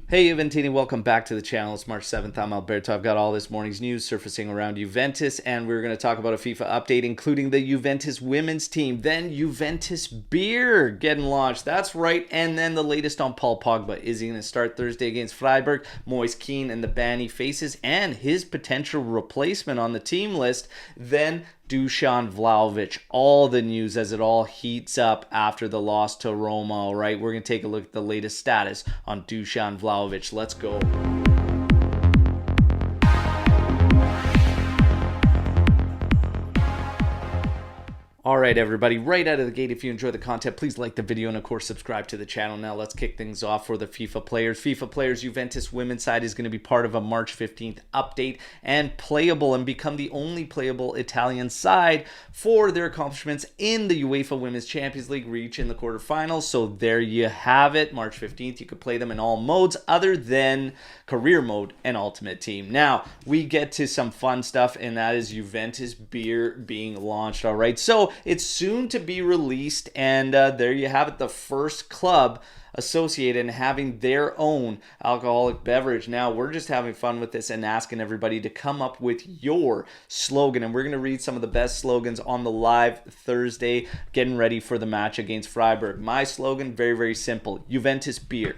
Hey Juventini, welcome back to the channel. It's March 7th. I'm Alberto. I've got all this morning's news surfacing around Juventus, and we're going to talk about a FIFA update, including the Juventus women's team. Then Juventus beer getting launched. That's right. And then the latest on Paul Pogba. Is he going to start Thursday against Freiburg? Kean and the ban he faces, and his potential replacement on the team list. Then Dusan Vlahovic, all the news as it all heats up after the loss to Roma. All right, we're going to take a look at the latest status on Dusan Vlahovic. Let's go. All right, everybody, right out of the gate, if you enjoy the content, please like the video and, of course, subscribe to the channel. Now, let's kick things off for the FIFA players. FIFA players, Juventus women's side is going to be part of a March 15th update and playable and become the only playable Italian side for their accomplishments in the UEFA Women's Champions League, reaching the quarterfinals. So there you have it. March 15th, you could play them in all modes other than career mode and ultimate team. Now, we get to some fun stuff, and that is Juventus beer being launched. All right, so it's soon to be released, and there you have it, the first club associated and having their own alcoholic beverage. Now, we're just having fun with this and asking everybody to come up with your slogan, and we're going to read some of the best slogans on the live Thursday, getting ready for the match against Freiburg. My slogan, very, very simple: Juventus beer.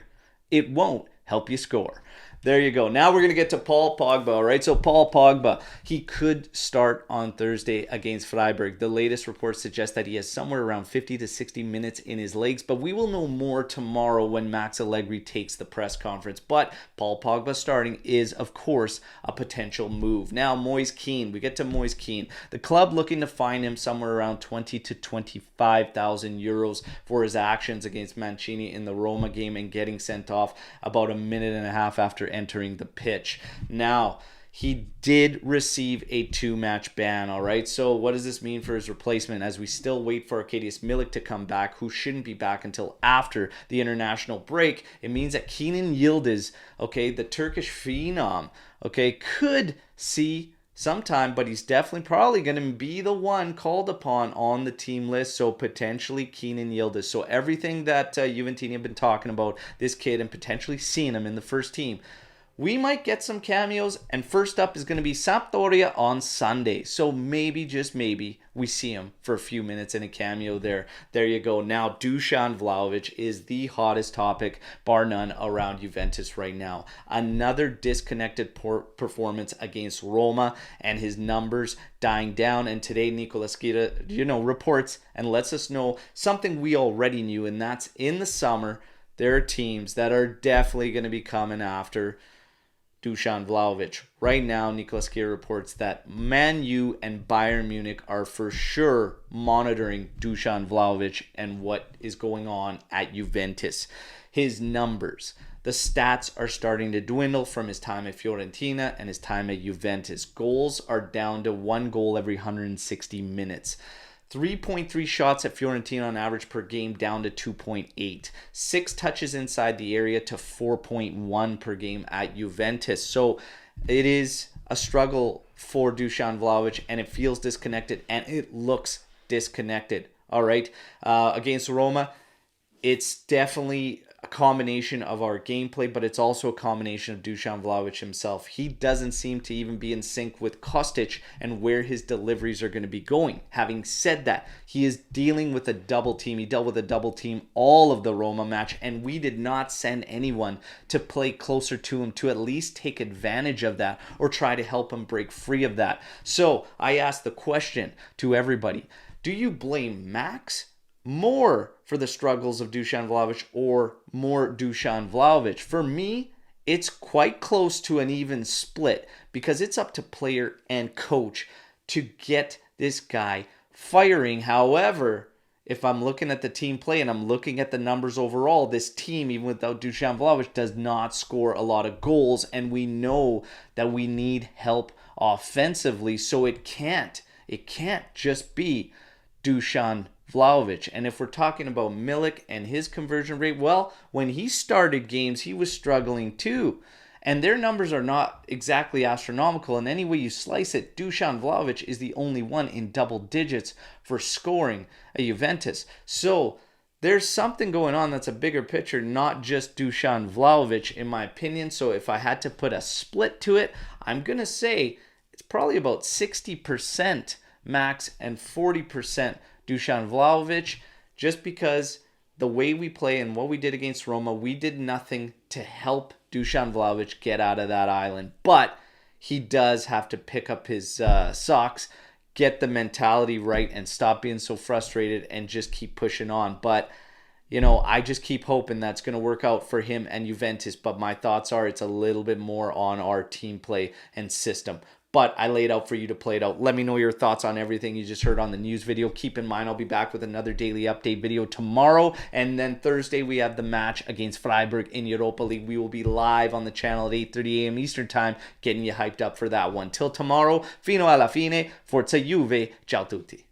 It won't help you score. There you go. Now we're going to get to Paul Pogba, all right? So Paul Pogba, he could start on Thursday against Freiburg. The latest reports suggest that he has somewhere around 50 to 60 minutes in his legs, but we will know more tomorrow when Max Allegri takes the press conference. But Paul Pogba starting is, of course, a potential move. Now, Kean, we get to Kean. The club looking to fine him somewhere around 20 to 25,000 euros for his actions against Mancini in the Roma game and getting sent off about a minute and a half after entering the pitch. Now, he did receive a 2-match ban, all right? So what does this mean for his replacement as we still wait for Arkadiusz Milik to come back, who shouldn't be back until after the international break? It means that Kenan Yildiz, okay, the Turkish phenom, okay, could see sometime, but he's definitely probably going to be the one called upon on the team list, so potentially Kenan Yildiz. So everything that Juventini have been talking about, this kid, and potentially seeing him in the first team, we might get some cameos, and first up is going to be Sampdoria on Sunday. So maybe, just maybe, we see him for a few minutes in a cameo there. There you go. Now, Dusan Vlahovic is the hottest topic, bar none, around Juventus right now. Another disconnected performance against Roma, and his numbers dying down. And today, Nicola Schira, reports and lets us know something we already knew, and that's in the summer, there are teams that are definitely going to be coming after Dusan Vlahovic. Right now, Nicola Schira reports that Man U and Bayern Munich are for sure monitoring Dusan Vlahovic and what is going on at Juventus. His numbers, the stats are starting to dwindle from his time at Fiorentina and his time at Juventus. Goals are down to 1 goal every 160 minutes. 3.3 shots at Fiorentina on average per game, down to 2.8. 6 touches inside the area to 4.1 per game at Juventus. So it is a struggle for Dusan Vlahovic, and it feels disconnected, and it looks disconnected. All right. Against Roma, it's definitely a combination of our gameplay, but it's also a combination of Dusan Vlahovic himself. He doesn't seem to even be in sync with Kostic and where his deliveries are going to be going. Having said that, he is dealing with a double team. He dealt with a double team all of the Roma match, and we did not send anyone to play closer to him to at least take advantage of that or try to help him break free of that. So I ask the question to everybody: do you blame Max more for the struggles of Dusan Vlahovic or more Dusan Vlahovic? For me, it's quite close to an even split, because it's up to player and coach to get this guy firing. However, if I'm looking at the team play and I'm looking at the numbers overall, this team, even without Dusan Vlahovic, does not score a lot of goals, and we know that we need help offensively, so it can't just be Dusan Vlahovic. And if we're talking about Milik and his conversion rate, well, when he started games, he was struggling too. And their numbers are not exactly astronomical. And any way you slice it, Dusan Vlahovic is the only one in double digits for scoring at Juventus. So there's something going on that's a bigger picture, not just Dusan Vlahovic, in my opinion. So if I had to put a split to it, I'm going to say it's probably about 60% Max and 40% Dusan Vlahovic, just because the way we play and what we did against Roma, we did nothing to help Dusan Vlahovic get out of that island. But he does have to pick up his socks, get the mentality right, and stop being so frustrated and just keep pushing on. But I just keep hoping that's going to work out for him and Juventus. But my thoughts are it's a little bit more on our team play and system. But I laid out for you to play it out. Let me know your thoughts on everything you just heard on the news video. Keep in mind, I'll be back with another daily update video tomorrow. And then Thursday, we have the match against Freiburg in Europa League. We will be live on the channel at 8:30 a.m. Eastern Time, getting you hyped up for that one. Till tomorrow, fino alla fine, forza Juve, ciao tutti.